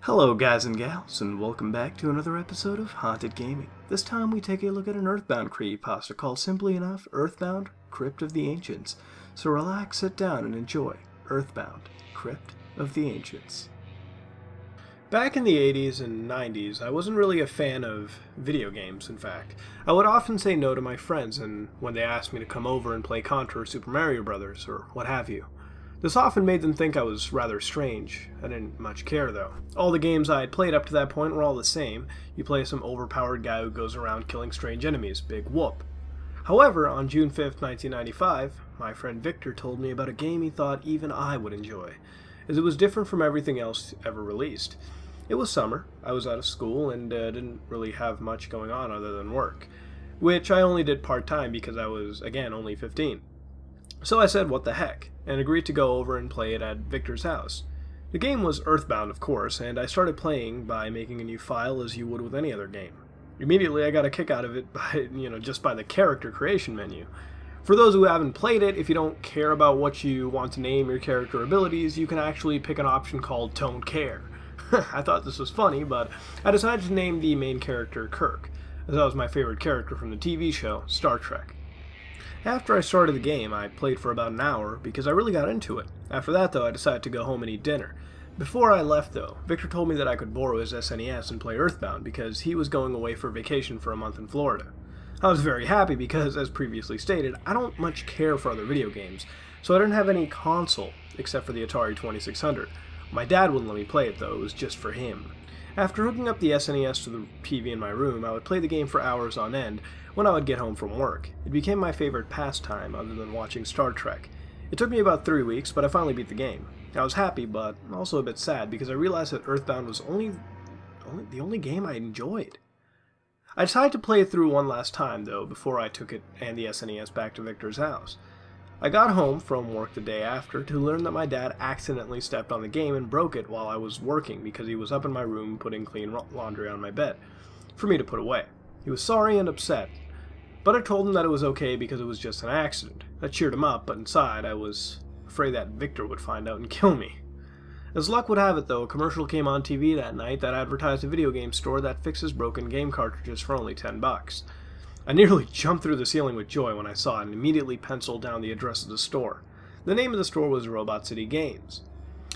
Hello guys and gals, and welcome back to another episode of Haunted Gaming. This time we take a look at an Earthbound creepypasta called simply enough, Earthbound, Crypt of the Ancients. So relax, sit down, and enjoy Earthbound, Crypt of the Ancients. Back in the 80s and 90s, I wasn't really a fan of video games, in fact. I would often say no to my friends and when they asked me to come over and play Contra or Super Mario Brothers, or what have you. This often made them think I was rather strange. I didn't much care, though. All the games I had played up to that point were all the same. You play some overpowered guy who goes around killing strange enemies. Big whoop. However, on June 5th, 1995, my friend Victor told me about a game he thought even I would enjoy, as it was different from everything else ever released. It was summer, I was out of school, and didn't really have much going on other than work, which I only did part-time because I was, again, only 15. So I said, what the heck, and agreed to go over and play it at Victor's house. The game was Earthbound, of course, and I started playing by making a new file as you would with any other game. Immediately I got a kick out of it by, just by the character creation menu. For those who haven't played it, if you don't care about what you want to name your character abilities, you can actually pick an option called Don't Care. I thought this was funny, but I decided to name the main character Kirk, as that was my favorite character from the TV show Star Trek. After I started the game, I played for about an hour because I really got into it. After that, though, I decided to go home and eat dinner. Before I left, though, Victor told me that I could borrow his SNES and play Earthbound because he was going away for vacation for a month in Florida. I was very happy because, as previously stated, I don't much care for other video games, so I didn't have any console except for the Atari 2600. My dad wouldn't let me play it, though. It was just for him. After hooking up the SNES to the TV in my room, I would play the game for hours on end when I would get home from work. It became my favorite pastime other than watching Star Trek. It took me about 3 weeks, but I finally beat the game. I was happy, but also a bit sad because I realized that Earthbound was the only game I enjoyed. I decided to play it through one last time, though, before I took it and the SNES back to Victor's house. I got home from work the day after to learn that my dad accidentally stepped on the game and broke it while I was working because he was up in my room putting clean laundry on my bed for me to put away. He was sorry and upset, but I told him that it was okay because it was just an accident. That cheered him up, but inside I was afraid that Victor would find out and kill me. As luck would have it, though, a commercial came on TV that night that advertised a video game store that fixes broken game cartridges for only $10. I nearly jumped through the ceiling with joy when I saw it and immediately penciled down the address of the store. The name of the store was Robot City Games.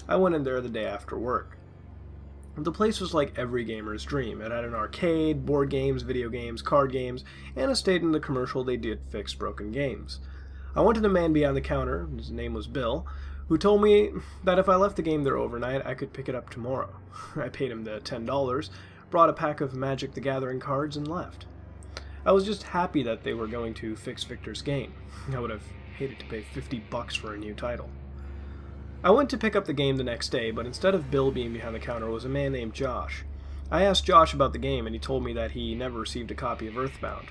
I went in there the day after work. The place was like every gamer's dream. It had an arcade, board games, video games, card games, and as stated in the commercial, they did fix broken games. I went to the man behind the counter, his name was Bill, who told me that if I left the game there overnight, I could pick it up tomorrow. I paid him the $10, brought a pack of Magic the Gathering cards, and left. I was just happy that they were going to fix Victor's game. I would have hated to pay $50 for a new title. I went to pick up the game the next day, but instead of Bill being behind the counter was a man named Josh. I asked Josh about the game, and he told me that he never received a copy of Earthbound,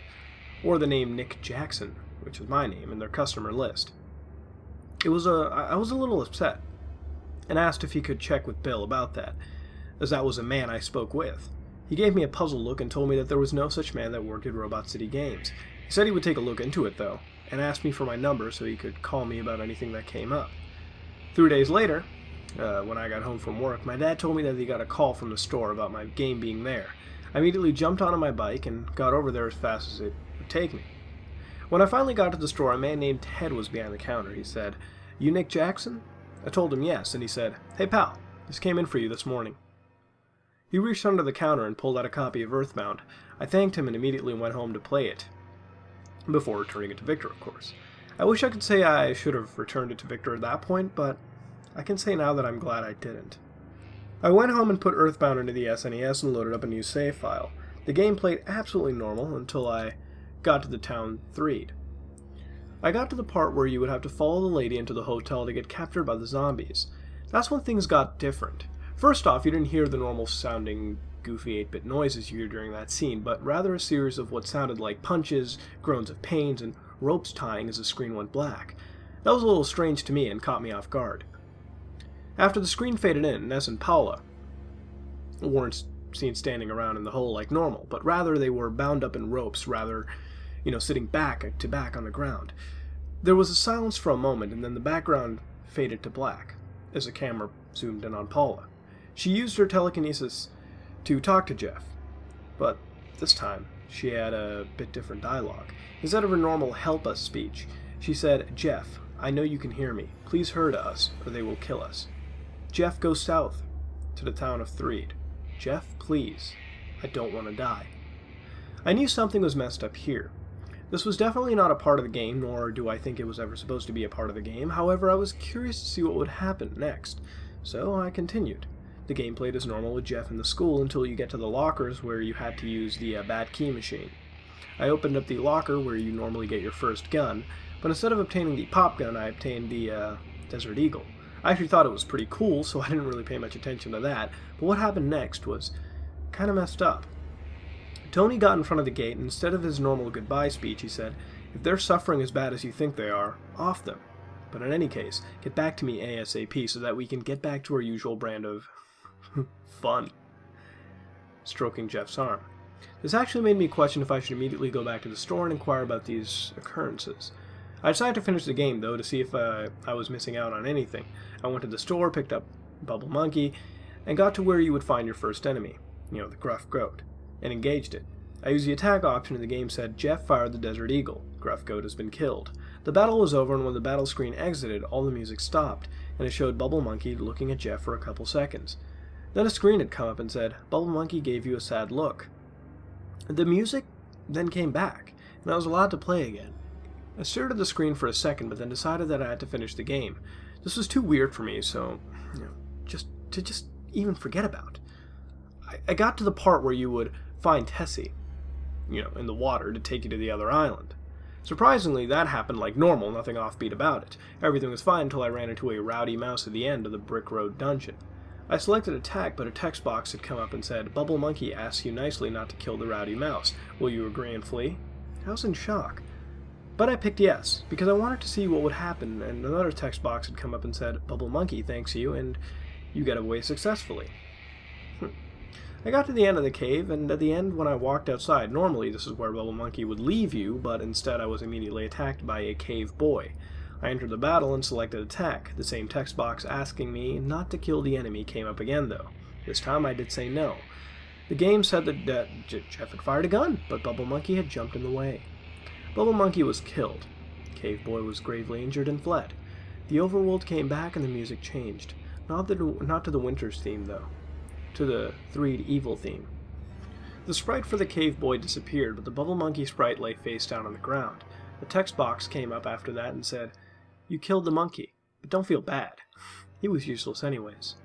or the name Nick Jackson, which is my name, in their customer list. I was a little upset, and asked if he could check with Bill about that, as that was a man I spoke with. He gave me a puzzled look and told me that there was no such man that worked at Robot City Games. He said he would take a look into it, though, and asked me for my number so he could call me about anything that came up. 3 days later, when I got home from work, my dad told me that he got a call from the store about my game being there. I immediately jumped onto my bike and got over there as fast as it would take me. When I finally got to the store, a man named Ted was behind the counter. He said, "You Nick Jackson?" I told him yes, and he said, "Hey pal, this came in for you this morning." He reached under the counter and pulled out a copy of Earthbound. I thanked him and immediately went home to play it, before returning it to Victor, of course. I wish I could say I should have returned it to Victor at that point, but I can say now that I'm glad I didn't. I went home and put Earthbound into the SNES and loaded up a new save file. The game played absolutely normal until I got to the town 3. I got to the part where you would have to follow the lady into the hotel to get captured by the zombies. That's when things got different. First off, you didn't hear the normal sounding goofy 8-bit noises you hear during that scene, but rather a series of what sounded like punches, groans of pains, and ropes tying as the screen went black. That was a little strange to me and caught me off guard. After the screen faded in, Ness and Paula weren't seen standing around in the hole like normal, but rather they were bound up in ropes, sitting back to back on the ground. There was a silence for a moment, and then the background faded to black as the camera zoomed in on Paula. She used her telekinesis to talk to Jeff, but this time she had a bit different dialogue. Instead of her normal help us speech, she said, "Jeff, I know you can hear me. Please hurry to us, or they will kill us. Jeff, go south to the town of Threed. Jeff, please. I don't want to die." I knew something was messed up here. This was definitely not a part of the game, nor do I think it was ever supposed to be a part of the game. However, I was curious to see what would happen next, so I continued. The game played as normal with Jeff in the school until you get to the lockers where you had to use the bad key machine. I opened up the locker where you normally get your first gun, but instead of obtaining the pop gun, I obtained the Desert Eagle. I actually thought it was pretty cool, so I didn't really pay much attention to that, but what happened next was kind of messed up. Tony got in front of the gate, and instead of his normal goodbye speech, he said, "If they're suffering as bad as you think they are, off them. But in any case, get back to me ASAP so that we can get back to our usual brand of fun." Stroking Jeff's arm. This actually made me question if I should immediately go back to the store and inquire about these occurrences. I decided to finish the game, though, to see if I was missing out on anything. I went to the store, picked up Bubble Monkey, and got to where you would find your first enemy, the Gruff Goat, and engaged it. I used the attack option and the game said, "Jeff fired the Desert Eagle. Gruff Goat has been killed." The battle was over, and when the battle screen exited, all the music stopped, and it showed Bubble Monkey looking at Jeff for a couple seconds. Then a screen had come up and said, "Bubble Monkey gave you a sad look." The music then came back, and I was allowed to play again. I stared at the screen for a second, but then decided that I had to finish the game. This was too weird for me, so, just even forget about. I got to the part where you would find Tessie, in the water to take you to the other island. Surprisingly, that happened like normal, nothing offbeat about it. Everything was fine until I ran into a rowdy mouse at the end of the Brick Road dungeon. I selected attack, but a text box had come up and said, "Bubble Monkey asks you nicely not to kill the rowdy mouse. Will you agree and flee?" I was in shock. But I picked yes, because I wanted to see what would happen, and another text box had come up and said, "Bubble Monkey thanks you, and you get away successfully." I got to the end of the cave, and at the end when I walked outside, normally this is where Bubble Monkey would leave you, but instead I was immediately attacked by a cave boy. I entered the battle and selected attack. The same text box asking me not to kill the enemy came up again, though. This time I did say no. The game said that Jeff had fired a gun, but Bubble Monkey had jumped in the way. Bubble Monkey was killed. Cave Boy was gravely injured and fled. The overworld came back and the music changed. Not to the Winter's theme, though. To the Threed Evil theme. The sprite for the Cave Boy disappeared, but the Bubble Monkey sprite lay face down on the ground. The text box came up after that and said, "You killed the monkey, but don't feel bad. He was useless anyways."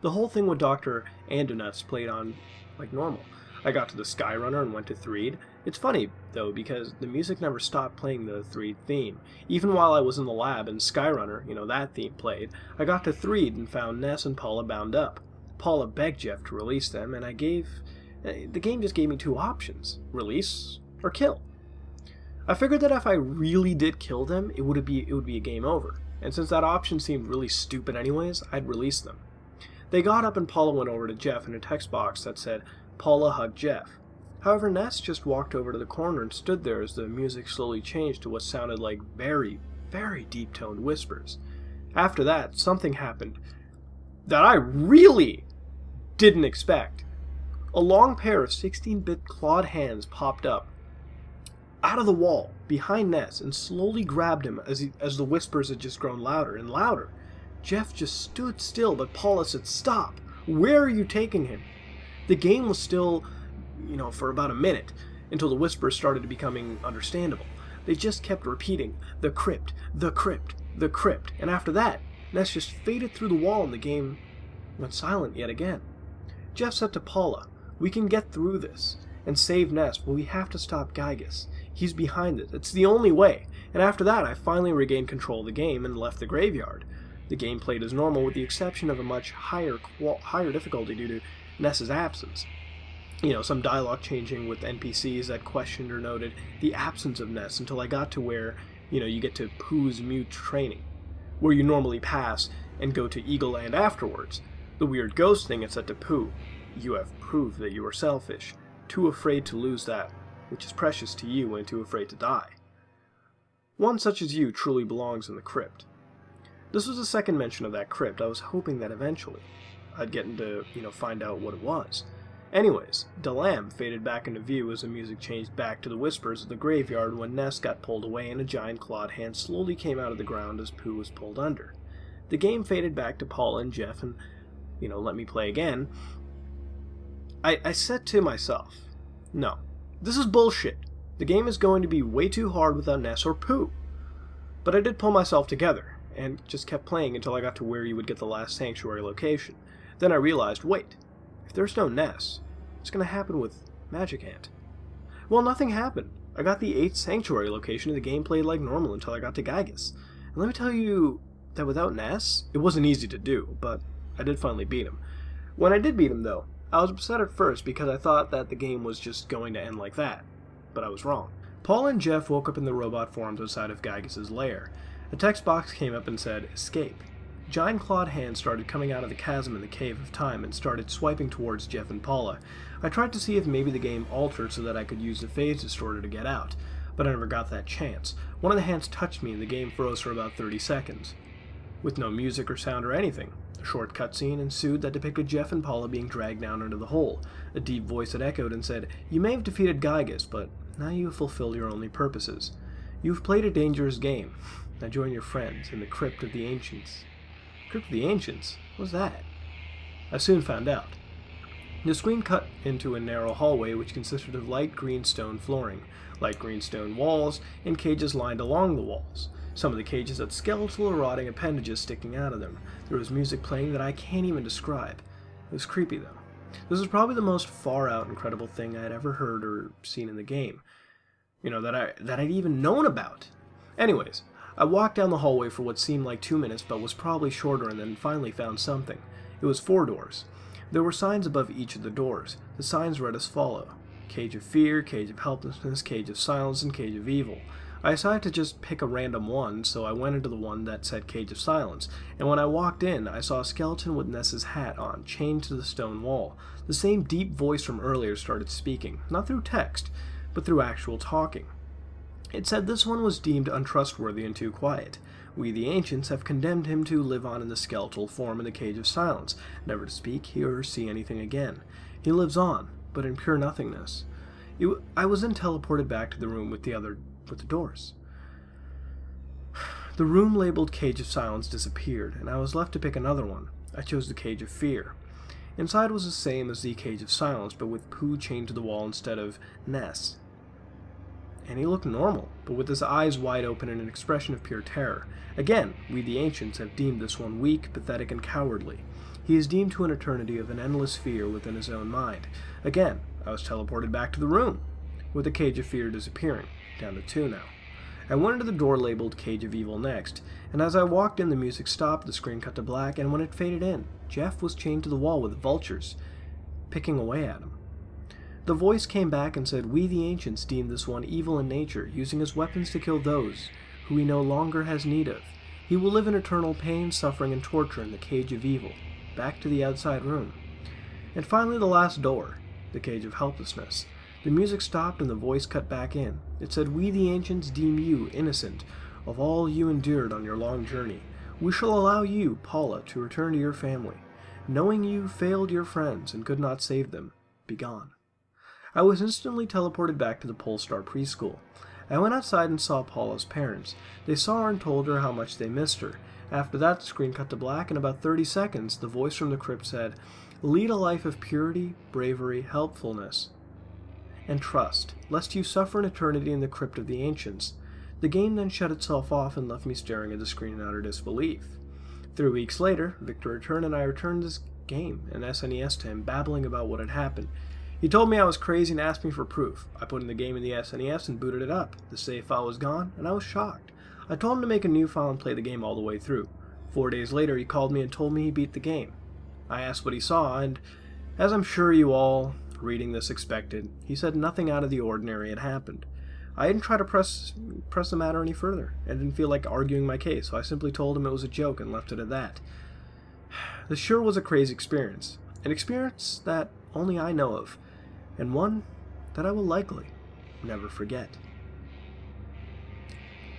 The whole thing with Dr. YdO8rNB2Iss played on like normal. I got to the Skyrunner and went to Threed. It's funny, though, because the music never stopped playing the Threed theme. Even while I was in the lab and Skyrunner, that theme played, I got to Threed and found Ness and Paula bound up. Paula begged Jeff to release them, and the game just gave me two options: release or kill. I figured that if I really did kill them, it would be a game over, and since that option seemed really stupid anyways, I'd release them. They got up and Paula went over to Jeff in a text box that said, "Paula hugged Jeff." However, Ness just walked over to the corner and stood there as the music slowly changed to what sounded like very, very deep-toned whispers. After that, something happened that I really didn't expect. A long pair of 16-bit clawed hands popped up out of the wall behind Ness and slowly grabbed him as the whispers had just grown louder and louder. Jeff just stood still, but Paula said, "Stop! Where are you taking him?" The game was still, for about a minute, until the whispers started becoming understandable. They just kept repeating, "The crypt, the crypt, the crypt," and after that, Ness just faded through the wall and the game went silent yet again. Jeff said to Paula, "We can get through this and save Ness, but we have to stop Gygus. He's behind it. It's the only way." And after that, I finally regained control of the game and left the graveyard. The game played as normal with the exception of a much higher difficulty due to Ness's absence. Some dialogue changing with NPCs that questioned or noted the absence of Ness until I got to where, you get to Pooh's Mute Training, where you normally pass and go to Eagle Land afterwards. The weird ghost thing had said to Pooh, "You have proved that you are selfish, too afraid to lose that which is precious to you and too afraid to die. One such as you truly belongs in the crypt." This was the second mention of that crypt. I was hoping that eventually. I'd get to, find out what it was. Anyways, Delam faded back into view as the music changed back to the whispers of the graveyard when Ness got pulled away and a giant clawed hand slowly came out of the ground as Pooh was pulled under. The game faded back to Paula and Jeff and, let me play again. I said to myself, no, this is bullshit. The game is going to be way too hard without Ness or Pooh. But I did pull myself together, and just kept playing until I got to where you would get the last sanctuary location. Then I realized, wait, if there's no Ness, what's going to happen with Magic Hand? Well, nothing happened. I got the 8th sanctuary location and the game played like normal until I got to YdO8r. And let me tell you that without Ness, it wasn't easy to do, but I did finally beat him. When I did beat him, though, I was upset at first because I thought that the game was just going to end like that. But I was wrong. Paul and Jeff woke up in the robot forms outside of YdO8r's lair. A text box came up and said, "Escape." Giant clawed hands started coming out of the chasm in the cave of time and started swiping towards Jeff and Paula. I tried to see if maybe the game altered so that I could use the phase distorter to get out, but I never got that chance. One of the hands touched me and the game froze for about 30 seconds. With no music or sound or anything, a short cutscene ensued that depicted Jeff and Paula being dragged down into the hole. A deep voice had echoed and said, "You may have defeated YdO8r, but now you have fulfilled your only purposes. You've played a dangerous game. Now join your friends in the Crypt of the Ancients." Crypt of the Ancients? What's that? I soon found out. The screen cut into a narrow hallway which consisted of light green stone flooring, light green stone walls, and cages lined along the walls. Some of the cages had skeletal or rotting appendages sticking out of them. There was music playing that I can't even describe. It was creepy, though. This was probably the most far-out incredible thing I had ever heard or seen in the game. That I'd even known about. Anyways, I walked down the hallway for what seemed like 2 minutes but was probably shorter and then finally found something. It was 4 doors. There were signs above each of the doors. The signs read as follow: Cage of Fear, Cage of Helplessness, Cage of Silence, and Cage of Evil. I decided to just pick a random one, so I went into the one that said Cage of Silence, and when I walked in, I saw a skeleton with Ness's hat on, chained to the stone wall. The same deep voice from earlier started speaking, not through text, but through actual talking. It said this one was deemed untrustworthy and too quiet. We, the Ancients, have condemned him to live on in the skeletal form in the Cage of Silence, never to speak, hear, or see anything again. He lives on, but in pure nothingness. I was then teleported back to the room with the doors. The room labeled Cage of Silence disappeared, and I was left to pick another one. I chose the Cage of Fear. Inside was the same as the Cage of Silence, but with Pooh chained to the wall instead of Ness. And he looked normal, but with his eyes wide open and an expression of pure terror. Again, we the Ancients have deemed this one weak, pathetic, and cowardly. He is deemed to an eternity of an endless fear within his own mind. Again, I was teleported back to the room, with the Cage of Fear disappearing, down to 2 now. I went into the door labeled Cage of Evil next, and as I walked in the music stopped, the screen cut to black, and when it faded in, Jeff was chained to the wall with vultures, picking away at him. The voice came back and said, "We the Ancients deem this one evil in nature, using his weapons to kill those who he no longer has need of. He will live in eternal pain, suffering, and torture in the Cage of Evil." Back to the outside room. And finally the last door, the Cage of Helplessness. The music stopped and the voice cut back in. It said, "We the Ancients deem you innocent of all you endured on your long journey. We shall allow you, Paula, to return to your family. Knowing you failed your friends and could not save them, be gone." I was instantly teleported back to the Polestar preschool. I went outside and saw Paula's parents. They saw her and told her how much they missed her. After that, the screen cut to black. In about 30 seconds, the voice from the crypt said, "Lead a life of purity, bravery, helpfulness, and trust, lest you suffer an eternity in the Crypt of the Ancients." The game then shut itself off and left me staring at the screen in utter disbelief. 3 weeks later, Victor returned and I returned this game and SNES to him, babbling about what had happened. He told me I was crazy and asked me for proof. I put in the game in the SNES and booted it up. The save file was gone, and I was shocked. I told him to make a new file and play the game all the way through. 4 days later, he called me and told me he beat the game. I asked what he saw, and, as I'm sure you all reading this expected, he said nothing out of the ordinary had happened. I didn't try to press the matter any further. I didn't feel like arguing my case, so I simply told him it was a joke and left it at that. This sure was a crazy experience. An experience that only I know of, and one that I will likely never forget.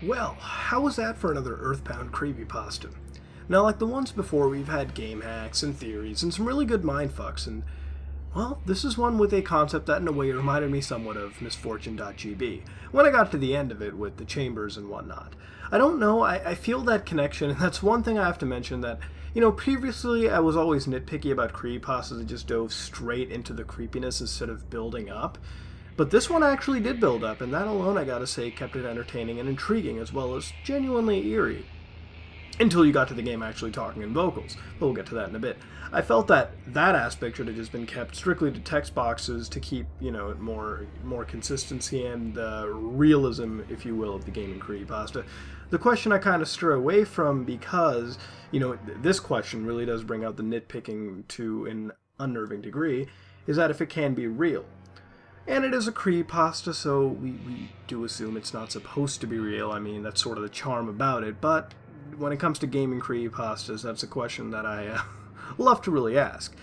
Well, how was that for another Earthbound creepypasta? Now, like the ones before, we've had game hacks and theories and some really good mindfucks, and well, this is one with a concept that in a way reminded me somewhat of Misfortune.gb, when I got to the end of it with the chambers and whatnot. I don't know, I feel that connection, and that's one thing I have to mention that, previously I was always nitpicky about creepypastas that just dove straight into the creepiness instead of building up. But this one actually did build up, and that alone, I gotta say, kept it entertaining and intriguing, as well as genuinely eerie. Until you got to the game actually talking in vocals, but we'll get to that in a bit. I felt that aspect should have just been kept strictly to text boxes to keep, more consistency and realism, if you will, of the gaming creepypasta. The question I kind of stray away from because, this question really does bring out the nitpicking to an unnerving degree, is that if it can be real. And it is a creepypasta, so we do assume it's not supposed to be real. I mean, that's sort of the charm about it, but when it comes to gaming creepypastas, that's a question that I love to really ask.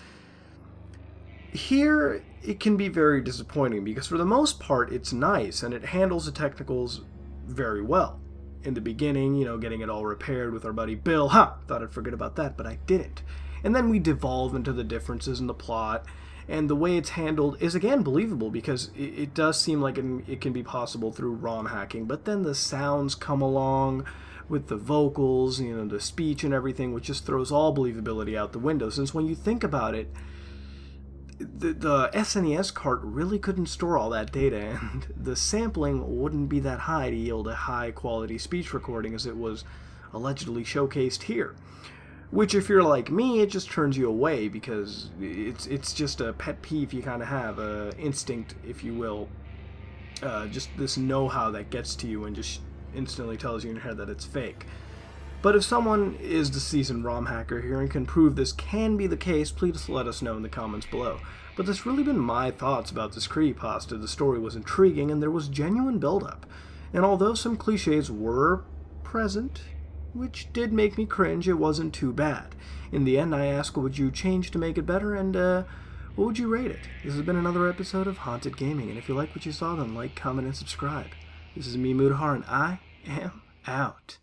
Here, it can be very disappointing because for the most part, it's nice and it handles the technicals very well. In the beginning, getting it all repaired with our buddy Bill. Thought I'd forget about that, but I didn't. And then we devolve into the differences in the plot, and the way it's handled is again believable because it does seem like it can be possible through ROM hacking, but then the sounds come along with the vocals, the speech and everything, which just throws all believability out the window. Since when you think about it, the SNES cart really couldn't store all that data, and the sampling wouldn't be that high to yield a high-quality speech recording as it was allegedly showcased here. Which, if you're like me, it just turns you away because it's just a pet peeve you kind of have, instinct, if you will, just this know-how that gets to you and just instantly tells you in your head that it's fake. But if someone is the seasoned ROM hacker here and can prove this can be the case, please let us know in the comments below. But that's really been my thoughts about this creepypasta. The story was intriguing and there was genuine build-up. And although some cliches were present, which did make me cringe, it wasn't too bad. In the end, I asked what would you change to make it better, and what would you rate it? This has been another episode of Haunted Gaming, and if you like what you saw, then like, comment, and subscribe. This is me, YdO8rNB2Iss, and I am out.